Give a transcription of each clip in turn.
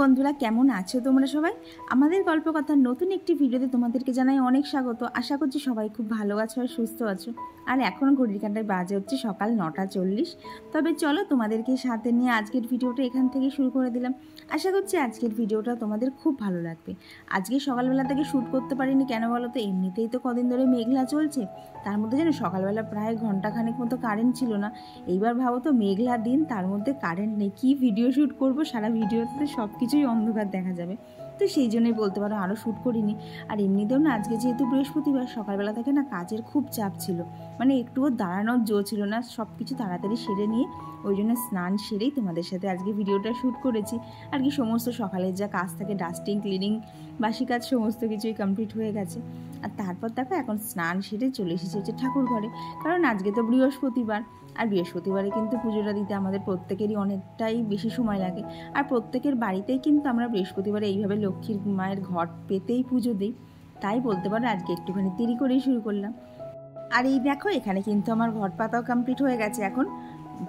বন্ধুরা, কেমন আছো তোমরা সবাই? আমাদের গল্পকথার নতুন একটি ভিডিওতে তোমাদেরকে জানাই অনেক স্বাগত। আশা করছি সবাই খুব ভালো আছো আর সুস্থ আছো। আর এখন ঘড়ির কাঁটায় বাজে হচ্ছে সকাল 9:40। তবে চলো তোমাদেরকে সাথে নিয়ে আজকের ভিডিওটা এখান থেকে শুরু করে দিলাম। আশা করছি আজকের ভিডিওটা তোমাদের খুব ভালো লাগবে। আজকে সকালবেলা থেকে শ্যুট করতে পারিনি, কেন বলো তো? এমনিতেই তো কদিন ধরে মেঘলা চলছে, তার মধ্যে যেন সকালবেলা প্রায় ঘন্টাখানেক মতো কারেন্ট ছিল না। এইবার ভাবো তো, মেঘলা দিন, তার মধ্যে কারেন্ট নেই, কি ভিডিও শ্যুট করবো? সারা ভিডিওতে সব কিছুই অন্ধকার দেখা যাবে। তো সেই জন্যই বলতে পারো আরও শ্যুট করিনি। আর এমনিতেও না, আজকে যেহেতু বৃহস্পতিবার, সকালবেলা থেকে না কাজের খুব চাপ ছিল, মানে একটুও দাঁড়ানোর জো ছিল না। সব কিছু তাড়াতাড়ি সেরে নিয়ে ওই জন্য স্নান সেরেই তোমাদের সাথে আজকে ভিডিওটা শ্যুট করেছি। আর কি সমস্ত সকালের যা কাজ থাকে, ডাস্টিং, ক্লিনিং, বাসি কাজ সমস্ত কিছুই কমপ্লিট হয়ে গেছে। আর তারপর দেখো এখন স্নান সেরে চলে এসেছি হচ্ছে ঠাকুর ঘরে, কারণ আজকে তো বৃহস্পতিবার। আর বৃহস্পতিবারে কিন্তু পুজোটা দিতে আমাদের প্রত্যেকেরই অনেকটাই বেশি সময় লাগে। আর প্রত্যেকের বাড়িতেই কিন্তু আমরা বৃহস্পতিবারে এইভাবে লক্ষ্মীর মায়ের ঘট পেতেই পুজো দিই। তাই বলতে পারো আজকে একটুখানি দেরি করেই শুরু করলাম। আর এই দেখো, এখানে কিন্তু আমার ঘট পাতাও কমপ্লিট হয়ে গেছে। এখন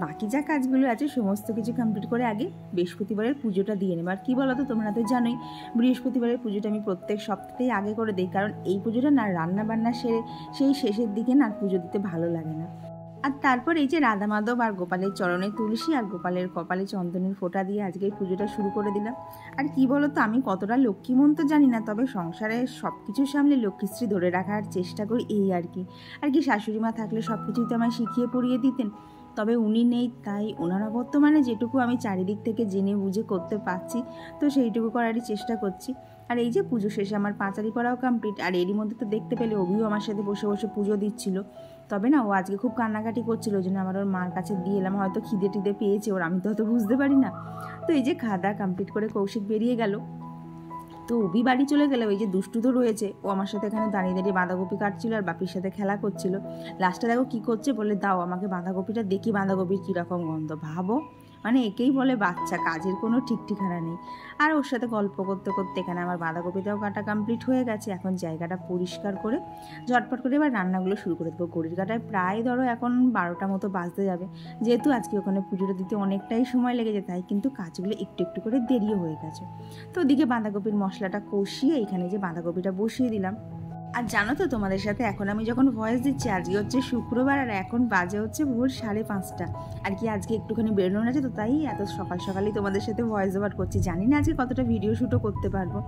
বাকি যা কাজগুলো আছে সমস্ত কিছু কমপ্লিট করে আগে বৃহস্পতিবারের পুজোটা দিয়ে নেব। আর কী বলো তো, তোমরা তো জানোই বৃহস্পতিবারের পুজোটা আমি প্রত্যেক সপ্তাহেই আগে করে দিই, কারণ এই পুজোটা না রান্না বান্না সেরে সেই শেষের দিকে না পুজো দিতে ভালো লাগে না। আর তারপর এই যে রাধা মাধব আর গোপালের চরণে তুলসী আর গোপালের কপালে চন্দনের ফোঁটা দিয়ে আজকে এই পুজোটা শুরু করে দিলাম। আর কি বলো তো, আমি কতটা লক্ষ্মীমন্ত জানি না, তবে সংসারে সব কিছুর সামনে লক্ষ্মীশ্রী ধরে রাখার চেষ্টা করি, এই আর কি শাশুড়ি মা থাকলে সব কিছুই তো আমায় শিখিয়ে পড়িয়ে দিতেন। তবে উনি নেই, তাই ওনারা বর্তমানে যেটুকু আমি চারিদিক থেকে জেনে বুঝে করতে পারছি, তো সেইটুকু করারই চেষ্টা করছি। আর এই যে পুজো শেষে আমার পাঁচারি পড়াও কমপ্লিট। আর এরই মধ্যে তো দেখতে পেলে অভিও আমার সাথে বসে বসে পুজো দিচ্ছিল। তবে না, ও আজকে খুব কান্নাকাটি করছিল, ওই জন্য আমার ওর মার কাছে দিয়ে এলাম। হয়তো খিদে টিদে পেয়েছে ওর, আমি তো হয়তো বুঝতে পারি না। তো এই যে খাওয়া দাওয়া কমপ্লিট করে কৌশিক বেরিয়ে গেল, তো অভি বাড়ি চলে গেলে ওই যে দুষ্টু তো রয়েছে, ও আমার সাথে এখানে দাঁড়িয়ে দাঁড়িয়ে বাঁধাকপি কাটছিল আর বাপির সাথে খেলা করছিল। লাস্টে দেখো কী করছে, বলে দাও আমাকে বাঁধাকপিটা দেখি, বাঁধাকপির কীরকম গন্ধ। ভাবো, মানে একেই বলে বাচ্চা, কাজের কোনো ঠিক ঠিকানা নেই। আর ওর সাথে গল্প করতে করতে এখানে আমার বাঁধাকপিটাও কাটা কমপ্লিট হয়ে গেছে। এখন জায়গাটা পরিষ্কার করে ঝটপট করে এবার রান্নাগুলো শুরু করে দেবো। ঘড়ির কাটায় প্রায় ধরো এখন 12টা মতো বাজতে যাবে, যেহেতু আজকে ওখানে পুজোটা দিতে অনেকটাই সময় লেগে যায়, তাই কিন্তু কাজগুলো একটু একটু করে দেরিও হয়ে গেছে। তো ওদিকে বাঁধাকপির মশলাটা কষিয়ে এখানে যে বাঁধাকপিটা বসিয়ে দিলাম। আর জানো তো, তোমাদের সাথে এখন আমি যখন ভয়েস দিচ্ছি, আজকে হচ্ছে শুক্রবার আর এখন বাজে হচ্ছে ভোর 5:30। আর কি আজকে একটুখানি বেরোনো আছে, তো তাই এত সকাল সকালেই তোমাদের সাথে ভয়েস ওভার করছি। জানি না আজকে কতটা ভিডিও শ্যুটও করতে পারবো।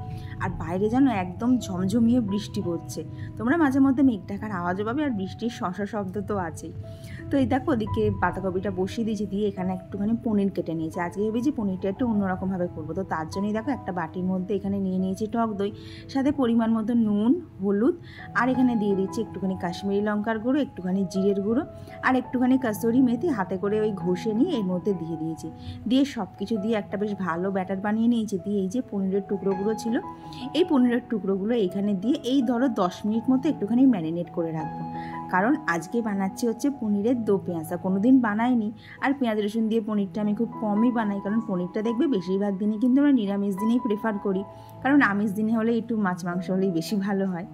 আর বাইরে যেন একদম ঝমঝমিয়ে বৃষ্টি পড়ছে, তোমরা মাঝে মধ্যে মেঘ ঢাকার আওয়াজও পাবে, আর বৃষ্টির শশা শব্দ তো আছেই। তো এই দেখো, ওদিকে বাঁধাকপিটা বসিয়ে দিয়েছি, দিয়ে এখানে একটুখানি পনির কেটে নিয়েছি। আজকে ভেবেছি পনিরটা একটু অন্যরকমভাবে করবো, তো তার জন্যই দেখো একটা বাটির মধ্যে এখানে নিয়ে নিয়েছি টক দই, সাথে পরিমাণ মতো নুন, হলুদ, আর এখানে দিয়ে দিচ্ছি একটুখানি কাশ্মীরি লঙ্কার গুঁড়ো, একটুখানি জিরের গুঁড়ো, আর একটুখানি কসুরি মেথি হাতে করে ওই ঘষে নিয়ে এর মধ্যে দিয়ে দিয়েছি। দিয়ে সব কিছু দিয়ে একটা বেশ ভালো ব্যাটার বানিয়ে নিয়েছি। দিয়ে এই যে পনিরের টুকরোগুলো ছিল, এই পনিরের টুকরোগুলো এইখানে দিয়ে এই ধরো 10 মিনিট মতো একটুখানি ম্যারিনেট করে রাখবো, কারণ আজকে বানাচ্ছি হচ্ছে পনিরের দো পেঁয়াজা, কোনোদিন বানাইনি। আর পেঁয়াজ রসুন দিয়ে পনিরটা আমি খুব কমই বানাই, কারণ পনিরটা দেখবে বেশিরভাগ দিনই কিন্তু আমরা নিরামিষ দিনেই প্রেফার করি, কারণ আমিষ দিনে হলে একটু মাছ মাংস হলেই বেশি ভালো হয়।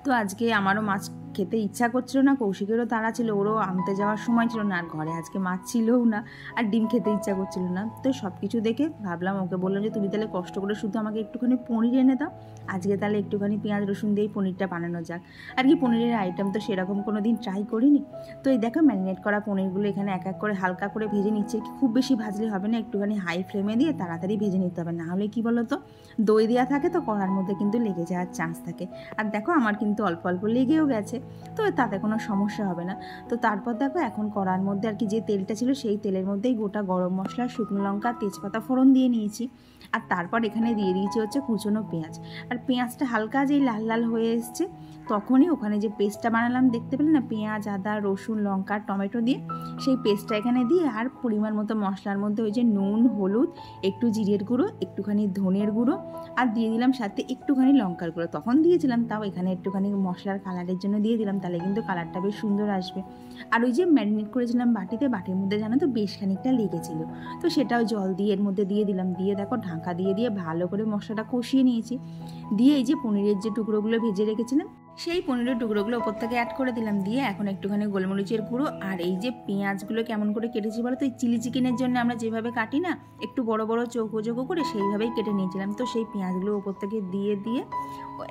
তো আজকে আমারও মাছ খেতে ইচ্ছা করছিল না, কৌশিকেরও তাড়া ছিল, ওরও আনতে যাওয়ার সময় ছিল না, আর ঘরে আজকে মাছ ছিলও না, আর ডিম খেতে ইচ্ছা করছিল না। তো সব কিছু দেখে ভাবলাম, ওকে বললাম যে তুমি তাহলে কষ্ট করে শুধু আমাকে একটুখানি পনির এনে দাও, আজকে তাহলে একটুখানি পেঁয়াজ রসুন দিয়েই পনিরটা বানানো যাক। আর কি পনিরের আইটেম তো সেরকম কোনো দিন ট্রাই করিনি। তো এই দেখো, ম্যারিনেট করা পনিরগুলো এখানে এক এক করে হালকা করে ভেজে নিচ্ছে। খুব বেশি ভাজলে হবে না, একটুখানি হাই ফ্লেমে দিয়ে তাড়াতাড়ি ভেজে নিতে হবে, না হলে কি বলো তো, দই দেওয়া থাকে তো কড়ার মধ্যে কিন্তু লেগে যাওয়ার চান্স থাকে। আর দেখো আমার কিন্তু অল্প অল্প লেগেও গেছে, তো তাতে কোনো সমস্যা হবে না। তো তারপর দেখো এখন কড়ার মধ্যে আর কি যে তেলটা ছিল, সেই তেলের মধ্যেই গোটা গরম মশলা, শুকনো লঙ্কা, তেজপাতা ফোড়ন দিয়ে নিয়েছি। আর তারপর এখানে দিয়ে দিয়েছি হচ্ছে কুচনো পেঁয়াজ। আর পেঁয়াজটা হালকা যেই লাল লাল হয়ে এসছে, তখনই ওখানে যে পেস্টটা বানালাম দেখতে পেলে না, পেঁয়াজ, আদা, রসুন, লঙ্কা, টমেটো দিয়ে, সেই পেস্টটা এখানে দিয়ে আর পরিমাণ মতো মশলার মধ্যে ওই যে নুন, হলুদ, একটু জিরের গুঁড়ো, একটুখানি ধনের গুঁড়ো, আর দিয়ে দিলাম সাথে একটুখানি লঙ্কার গুঁড়ো। তখন দিয়েছিলাম, তাও এখানে একটুখানি মশলার কালারের জন্য দিয়ে দিলাম, তাহলে কিন্তু কালারটা বেশ সুন্দর আসবে। আর ওই যে ম্যারিনেট করেছিলাম বাটির মধ্যে জানো তো বেশ খানিকটা লেগেছিল, তো সেটাও জল দিয়ে এর মধ্যে দিয়ে দিলাম। দিয়ে দেখো ঢাকা দিয়ে দিয়ে ভালো করে মশলাটা কষিয়ে নিয়েছি। দিয়ে এই যে পনিরের যে টুকরোগুলো ভেজে রেখেছিলাম, সেই পনিরের টুকরোগুলো ওপর থেকে অ্যাড করে দিলাম, দিয়ে এখন একটুখানি গোলমরিচের গুঁড়ো আর এই যে পেঁয়াজগুলো কেমন করে কেটেছি বলো তো, এই চিলি চিকেনের জন্য আমরা যেভাবে কাটি না একটু বড় বড় চৌকো চৌকো করে, সেইভাবেই কেটে নিয়েছিলাম। তো সেই পেঁয়াজগুলো ওপর থেকে দিয়ে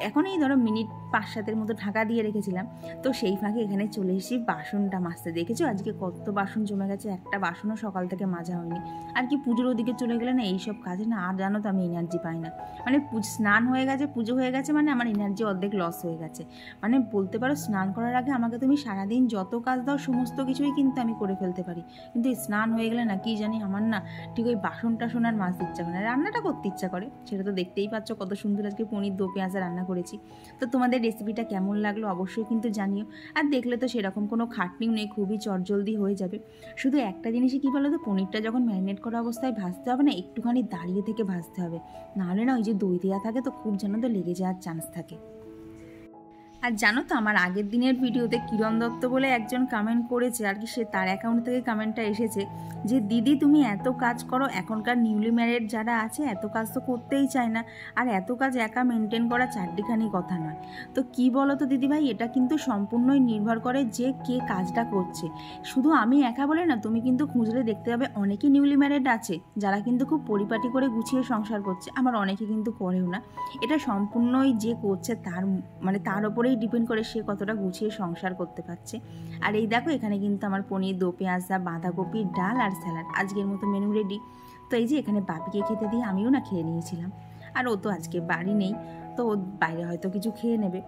এখন এই ধরো মিনিট 5-7 মতো ঢাকা দিয়ে রেখেছিলাম। তো সেই ফাঁকে এখানে চলে এসেছি বাসনটা মাজতে। দেখেছো আজকে কত বাসন জমে গেছে, একটা বাসনও সকাল থেকে মাজা হয়নি। আর কি পুজোর ওদিকে চলে গেলে না এইসব কাজে না আর জানো তো আমি এনার্জি পাই না। মানে স্নান হয়ে গেছে, পুজো হয়ে গেছে, মানে আমার এনার্জি অর্ধেক লস হয়ে গেছে। মানে বলতে পারো স্নান করার আগে আমাকে তুমি সারাদিন যত কাজ দাও সমস্ত কিছুই কিন্তু আমি করে ফেলতে পারি, কিন্তু এই স্নান হয়ে গেলে না কি জানি আমার না ঠিক ওই বাসন টাসন আর মাজতে ইচ্ছা করে না, রান্নাটা করতে ইচ্ছা করে। সেটা তো দেখতেই পাচ্ছ কত সুন্দর আজকে পনির দো পেঁয়াজা রান্না করেছি। তো তোমাদের রেসিপিটা কেমন লাগলো অবশ্যই কিন্তু জানিও। আর দেখলে তো সেরকম কোনো খাটনিও নেই, খুবই চটজলদি হয়ে যাবে। শুধু একটা জিনিসই কী বলো তো, পনিরটা যখন ম্যারিনেট করা অবস্থায় ভাজতে হবে না, একটুখানি দাঁড়িয়ে থেকে ভাজতে হবে, নাহলে না ওই যে দই দেওয়া থাকে তো খুব যেন তো লেগে যাওয়ার চান্স থাকে। আর জানো তো আমার আগের দিনের ভিডিওতে কিরণ দত্ত বলে একজন কমেন্ট করেছে, আর কি সে তার অ্যাকাউন্ট থেকে কমেন্টটা এসেছে যে দিদি তুমি এত কাজ করো, এখনকার নিউলি ম্যারেড যারা আছে এত কাজ তো করতেই চায় না, আর এত কাজ একা মেনটেন করা চারটিখানি কথা নয়। তো কি বলো তো দিদিভাই, এটা কিন্তু সম্পূর্ণই নির্ভর করে যে কে কাজটা করছে। শুধু আমি একা বলে না, তুমি কিন্তু খুঁজলে দেখতে পাবে অনেকেই নিউলি ম্যারেড আছে যারা কিন্তু খুব পরিপাটি করে গুছিয়ে সংসার করছে, আমার অনেকে কিন্তু করেও না। এটা সম্পূর্ণই যে করছে তার ওপরেই ডিপেন্ড করে সে কতটা গুছিয়ে সংসার করতে পারছে। আর এই দেখো এখানে কিন্তু আমার পনির দো পেঁয়াজা বাঁধাকপি ডাল আর স্যালাড আজকের মতো মেনু রেডি। তো এই যে এখানে বাপিকে খেতে দিয়ে আমিও না খেয়ে নিয়েছিলাম। আর ও তো আজকে বাড়ি নেই, তো ও বাইরে হয়তো কিছু খেয়ে নেবে।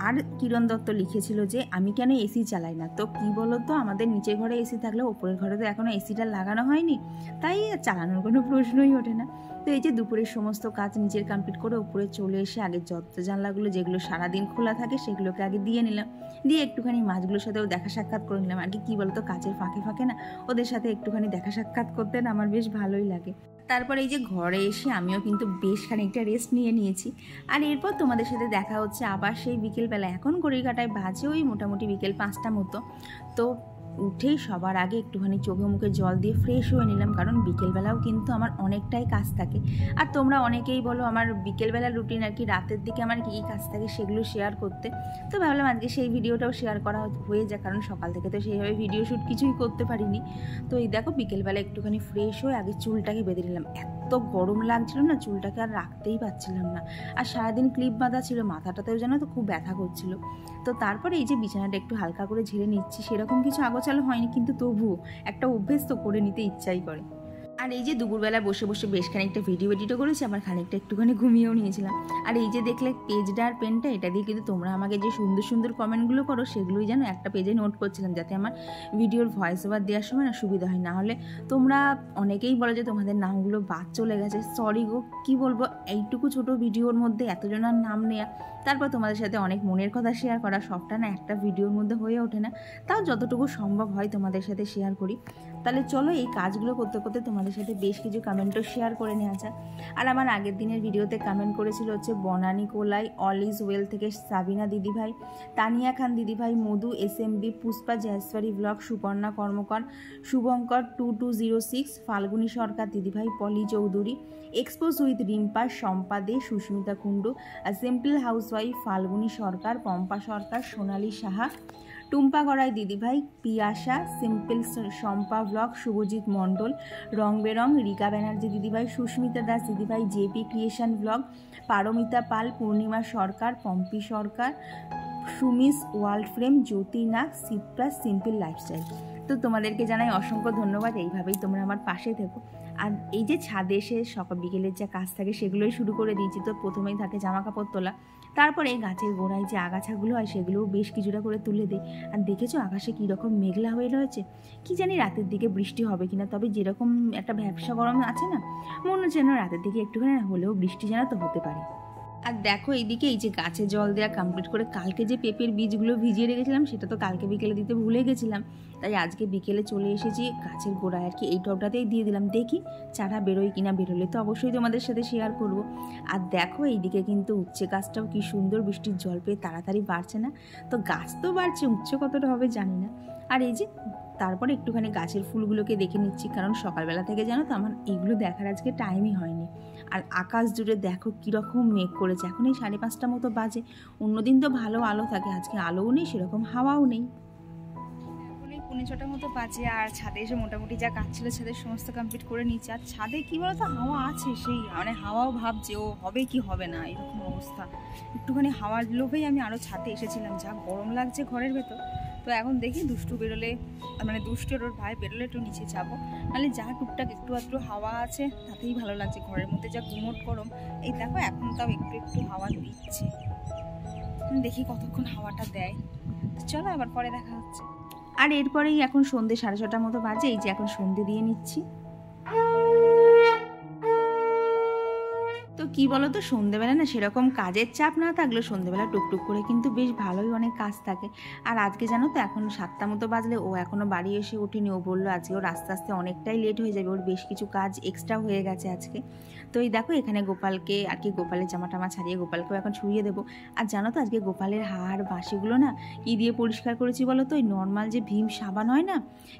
আর কিরণ দত্ত লিখেছিল যে আমি কেন এসি চালাই না। তো কি বলো তো, আমাদের নিচের ঘরে এসি থাকলেও ওপরের ঘরে তো এখনও এসিটা লাগানো হয়নি, তাই চালানোর কোনো প্রশ্নই ওঠে না। তো এই যে দুপুরের সমস্ত কাজ নিচের কমপ্লিট করে উপরে চলে এসে আগে যত জানলাগুলো যেগুলো সারাদিন খোলা থাকে সেগুলোকে আগে দিয়ে নিলাম, দিয়ে একটুখানি মাছগুলোর সাথেও দেখা সাক্ষাৎ করে নিলাম। আর কি বলো তো, কাজের ফাঁকে ফাঁকে না ওদের সাথে একটুখানি দেখা সাক্ষাৎ করতে না আমার বেশ ভালোই লাগে। তারপর এই যে ঘরে এসে আমিও কিন্তু বেশ খানিকটা রেস্ট নিয়েছি। আর এরপর তোমাদের সাথে দেখা হচ্ছে আবার সেই বিকেলবেলা। এখন ঘড়ির কাঁটায় বাজে ওই মোটামুটি বিকেল 5টা মতো। তো উঠেই সবার আগে একটুখানি চোখে মুখে জল দিয়ে ফ্রেশ হয়ে নিলাম, কারণ বিকেলবেলাও কিন্তু আমার অনেকটাই কাজ থাকে। আর তোমরা অনেকেই বলো আমার বিকেলবেলার রুটিন আর কি রাতের দিকে আমার কী কী কাজ থাকে সেগুলো শেয়ার করতে। তো ভাবলাম আজকে সেই ভিডিওটাও শেয়ার করা হয়ে যায়, কারণ সকাল থেকে তো সেইভাবে ভিডিও শ্যুট কিছুই করতে পারিনি। তো এই দেখো বিকেলবেলা একটুখানি ফ্রেশ হয়ে আগে চুলটাকে বেঁধে নিলাম। এত গরম লাগছিল না, চুলটাকে আর রাখতেই পারছিলাম না। আর সারাদিন ক্লিপ বাঁধা ছিল, মাথাটাতেও যেন তো খুব ব্যথা করছিল। তো তারপরে এই যে বিছানাটা একটু হালকা করে ঝেড়ে নিচ্ছি, সেরকম কিছু আগোছালো হয়নি, কিন্তু তবুও একটা অভ্যেস তো করে নিতে ইচ্ছাই করে। আর এই যে দুপুরবেলা বসে বসে বেশ খানিকটা ভিডিও এডিটও করেছি, আবার খানিকটা একটুখানি ঘুমিয়েও নিয়েছিলাম। আর এই যে দেখলে পেজটা আর পেনটা, এটা দিয়ে কিন্তু তোমরা আমাকে যে সুন্দর সুন্দর কমেন্টগুলো করো সেগুলোই যেন একটা পেজে নোট করছিলাম, যাতে আমার ভিডিওর ভয়েস ওভার দেওয়ার সময় না সুবিধা হয়। না হলে তোমরা অনেকেই বলো যে তোমাদের নামগুলো বাদ চলে গেছে, সরি গো, কী বলবো, এইটুকু ছোট ভিডিওর মধ্যে এতজনের নাম নেওয়া, তারপর তোমাদের সাথে অনেক মনের কথা শেয়ার করা, সবটা না একটা ভিডিওর মধ্যে হয়ে ওঠে না। তাও যতটুকু সম্ভব হয় তোমাদের সাথে শেয়ার করি। তাহলে চলো এই কাজগুলো করতে করতে তোমাদের সাথে বেশ কিছু কমেন্টও শেয়ার করে নেওয়া যাক। আর আমার আগের দিনের ভিডিওতে কমেন্ট করেছিল হচ্ছে Banani Kolai, all is well থেকে সাবিনা দিদিভাই, তানিয়া খান দিদিভাই, মধু SMB, পুষ্পা জয়সওয়ারি ব্লগ, সুপর্ণা কর্মকার, শুভঙ্কর 2206, ফাল্গুনী সরকার দিদিভাই, Poly Chowdhury, expose with Rimpa, Shampa De, Susmita Kundu, simple housewife Falguni Sarkar, Pampa Sarkar, Sonali Saha, Tumpa Gorai দিদিভাই, পিয়াসা, সিম্পল শম্পা ব্লগ, শুভজিৎ মণ্ডল, রং বেরং, রিকা ব্যানার্জি দিদিভাই, সুস্মিতা দাস দিদিভাই, JP creation blog, Paromita Pal, Purnima Sarkar, Pompi সরকার, সুমিস ওয়ার্ল্ড ফ্রেম, জ্যোতি নাগ, সিপ্রাস, সিম্পল লাইফস্টাইল। তো তোমাদেরকে জানাই অসংখ্য ধন্যবাদ, এইভাবেই তোমরা আমার পাশে থেকো। আর এই যে ছাদে এসে সকাল বিকেলের যা কাজ থাকে সেগুলোই শুরু করে দিয়েছি। তো প্রথমেই থাকে জামা কাপড় তোলা, তারপরে এই গাছের গোড়ায় যে আগাছাগুলো হয় সেগুলোও বেশ কিছুটা করে তুলে দিই। আর দেখেছো আকাশে কীরকম মেঘলা হয়ে রয়েছে, কি জানি রাতের দিকে বৃষ্টি হবে কিনা। তবে যেরকম একটা ভ্যাপসা গরম আছে না, মনে হচ্ছে যেন রাতের দিকে একটুখানি হলেও বৃষ্টি যেন তো হতে পারে। আর দেখো এইদিকে এই যে গাছে জল দেওয়া কমপ্লিট করে কালকে যে পেঁপের বীজগুলো ভিজিয়ে রেখেছিলাম সেটা তো কালকে বিকেলে দিতে ভুলে গেছিলাম, তাই আজকে বিকেলে চলে এসেছি গাছের গোড়ায় আর কি এই টবটাতেই দিয়ে দিলাম। দেখি চারা বেরোয় কিনা, বেরোলে তো অবশ্যই তোমাদের সাথে শেয়ার করব। আর দেখো এইদিকে কিন্তু উচ্ছে গাছটাও কি সুন্দর বৃষ্টির জল পেয়ে তাড়াতাড়ি বাড়ছে না, তো গাছ তো বাড়ছে, উচ্ছে কতটা হবে জানি না। আর এই যে তারপরে একটুখানি গাছের ফুলগুলোকে দেখে নিচ্ছি, কারণ সকালবেলা থেকে জানো তো আমার এইগুলো দেখার আজকে টাইমই হয়নি। আর আকাশ জুড়ে দেখো কীরকম মেঘ করেছে। এখন এই 5:30 মতো বাজে। অন্যদিন তো ভালো আলো থাকে, আজকে আলোও নেই, সেরকম হাওয়াও নেই। এখন এই 5:45 মতো বাজে, আর ছাদে এসে মোটামুটি যা কাজ ছিল ছাদের সমস্ত কমপ্লিট করে নিচ্ছে। আর ছাদে কী বলতো হাওয়া আছে, সেই মানে হাওয়াও ভাবছে ও হবে কি হবে না, এরকম অবস্থা। একটুখানি হাওয়ার লোভেই আমি আরও ছাদে এসেছিলাম, যা গরম লাগছে ঘরের ভেতর। তো এখন দেখি দুষ্টু বেরোলে, মানে দুষ্টুর ওর ভাই বেরোলে একটু নিচে যাবো, নাহলে যা টুকটাক একটু আধটু হাওয়া আছে তাতেই ভালো লাগছে। ঘরের মধ্যে যা গুমোট গরম, এই দেখো এখন তাও একটু একটু হাওয়া দিচ্ছে, দেখি কতক্ষণ হাওয়াটা দেয়। চলো আবার পরে দেখা হচ্ছে। আর এরপরেই এখন সন্ধ্যে 6:30 মতো বাজে, এই যে এখন সন্ধ্যে দিয়ে নিচ্ছি। তো কি বলো তো, সন্ধ্যেবেলা না সেরকম কাজের চাপ না থাকলেও সন্ধ্যেবেলা টুকটুক করে কিন্তু বেশ ভালোই অনেক কাজ থাকে। আর আজকে জানো তো এখন 7টা মতো বাজলে ও এখনও বাড়ি এসে ওঠেনি। ও বললো আজকে ওর আস্তে আস্তে অনেকটাই লেট হয়ে যাবে, ওর বেশ কিছু কাজ এক্সট্রা হয়ে গেছে আজকে। তো এই দেখো এখানে গোপালকে আর কি, গোপালের জামা টামা ছাড়িয়ে গোপালকেও এখন ছুঁয়ে দেবো। আর জানো তো আজকে গোপালের হাড় বাঁশিগুলো না কী দিয়ে পরিষ্কার করেছি বলো তো, ওই নর্মাল যে ভীম সাবান হয় না,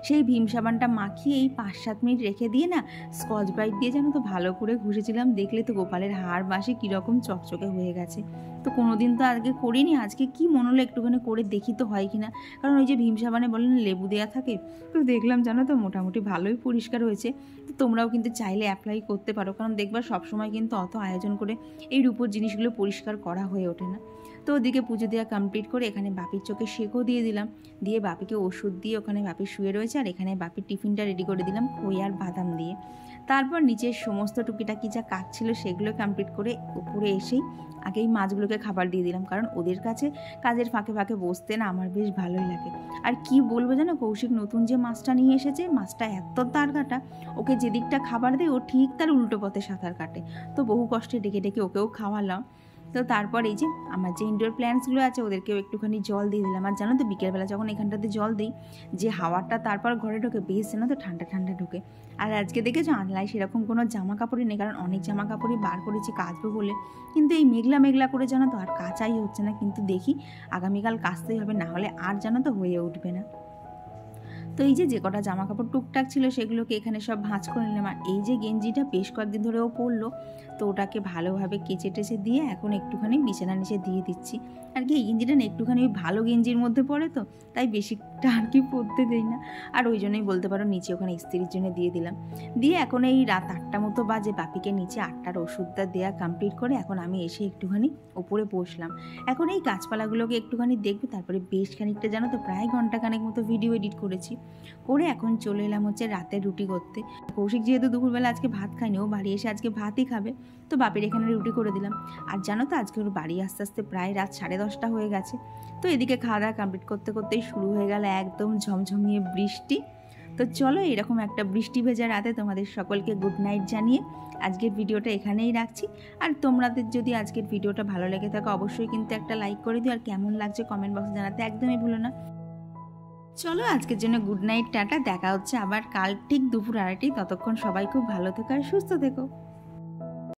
সেই ভীম সাবানটা মাখিয়ে এই 5-7 মিনিট রেখে দিয়ে না স্কচ ব্রাইট দিয়ে জানো তো ভালো করে ঘষেছিলাম। দেখলে তো গোপালের হাড় বাঁশি কীরকম চকচকে হয়ে গেছে। তো কোনোদিন তো আজকে করিনি, আজকে কি মনে হলো একটুখানি করে দেখি তো হয় কিনা। কারণ ওই যে ভীম সাবানে বলেন লেবু দেওয়া থাকে, তো দেখলাম জানো তো মোটামুটি ভালোই পরিষ্কার হয়েছে। তো তোমরাও কিন্তু চাইলে অ্যাপ্লাই করতে পারো, কারণ দেখবা সবসময় কিন্তু অত আয়োজন করে এই রূপোর জিনিসগুলো পরিষ্কার করা হয়ে ওঠে না। তো ওদিকে পুজো দেওয়া কমপ্লিট করে এখানে বাপির চোখে শেকও দিয়ে দিলাম, দিয়ে বাপিকে ওষুধ দিয়ে ওখানে বাপি শুয়ে রয়েছে। আর এখানে বাপির টিফিনটা রেডি করে দিলাম খই আর বাদাম দিয়ে। তারপর নিচের সমস্ত টুকিটাকি যা কাজ ছিল সেগুলো কমপ্লিট করে উপরে এসেই আগেই মাছগুলোকে খাবার দিয়ে দিলাম, কারণ ওদের কাছে কাজের ফাঁকে ফাঁকে বসতে না আমার বেশ ভালোই লাগে। আর কি বলবো জানো, কৌশিক নতুন যে মাছটা নিয়ে এসেছে, মাছটা এত তার কাটা, ওকে যেদিকটা খাবার দেয় ও ঠিক তার উল্টো পথে সাঁতার কাটে। তো বহু কষ্টে ডেকে ডেকে ওকেও খাওয়ালাম। তো তারপর এই যে আমার যে ইনডোর প্ল্যান্টসগুলো আছে ওদেরকেও একটুখানি জল দিয়ে দিলাম। আর জানো তো বিকেলবেলা যখন এখানটাতে জল দিই, যে হাওয়াটা তারপর ঘরে ঢোকে বেশ জানো তো ঠান্ডা ঠান্ডা ঢোকে। আর আজকে দেখেছো আনলাই সেরকম কোনো জামা কাপড়ই নেই, কারণ অনেক জামা কাপড়ই বার করেছি কাচবো বলে, কিন্তু এই মেঘলা মেঘলা করে জানো তো আর কাচাই হচ্ছে না। কিন্তু দেখি আগামীকাল কাচতেই হবে, না হলে আর জানো তো হয়ে উঠবে না। তো এই যে কটা জামা কাপড় টুকটাক ছিল সেগুলোকে এখানে সব ভাঁজ করে নিলাম। আর এই যে গেঞ্জিটা বেশ কয়েকদিন ধরেও পরলো, তো ওটাকে ভালোভাবে কেচে টেচে দিয়ে এখন একটুখানি বিছানা নিচে দিয়ে দিচ্ছি। আর কি এই গেঞ্জিটা না একটুখানি ওই ভালো গেঞ্জির মধ্যে পড়ে, তো তাই বেশিটা আর কি পরতে দেই না। আর ওই জন্যই বলতে পারো নিচে ওখানে ইস্ত্রির জন্য দিয়ে দিলাম। দিয়ে এখন এই রাত 8টা মতো বাজে, বাপিকে নিচে 8টার ওষুধটা দেওয়া কমপ্লিট করে এখন আমি এসে একটুখানি ওপরে বসলাম। এখন এই গাছপালাগুলোকে একটুখানি দেখবো, তারপরে বেশ খানিকটা জানো তো প্রায় ঘন্টাখানেক মতো ভিডিও এডিট করেছি, করে এখন চলে এলাম হচ্ছে রাতের রুটি করতে। কৌশিক যেহেতু দুপুরবেলা আজকে ভাত খায়নি, ও বাড়ি এসে আজকে ভাতই খাবে, তো বাপের এখানে রুটি করে দিলাম। আর জানো তো আজকে ওর বাড়ি আস্তে আস্তে প্রায় রাত 10:30 হয়ে গেছে। তো এদিকে খাওয়া দাওয়া কমপ্লিট করতে করতেই শুরু হয়ে গেল একদম ঝমঝমিয়ে বৃষ্টি। তো চলো এরকম একটা বৃষ্টি ভেজা রাতে তোমাদের সকলকে গুড নাইট জানিয়ে আজকের ভিডিওটা এখানেই রাখছি। আর তোমাদের যদি আজকের ভিডিওটা ভালো লেগে থাকে অবশ্যই কিন্তু একটা লাইক করে দিও, আর কেমন লাগছে কমেন্ট বক্সে জানাতে একদমই ভুলো না। চলো আজকের জন্য গুড নাইট, টাটা। দেখা হচ্ছে আবার কাল ঠিক দুপুর 2:30। ততক্ষণ সবাই খুব ভালো থেকো আর সুস্থ থেকো।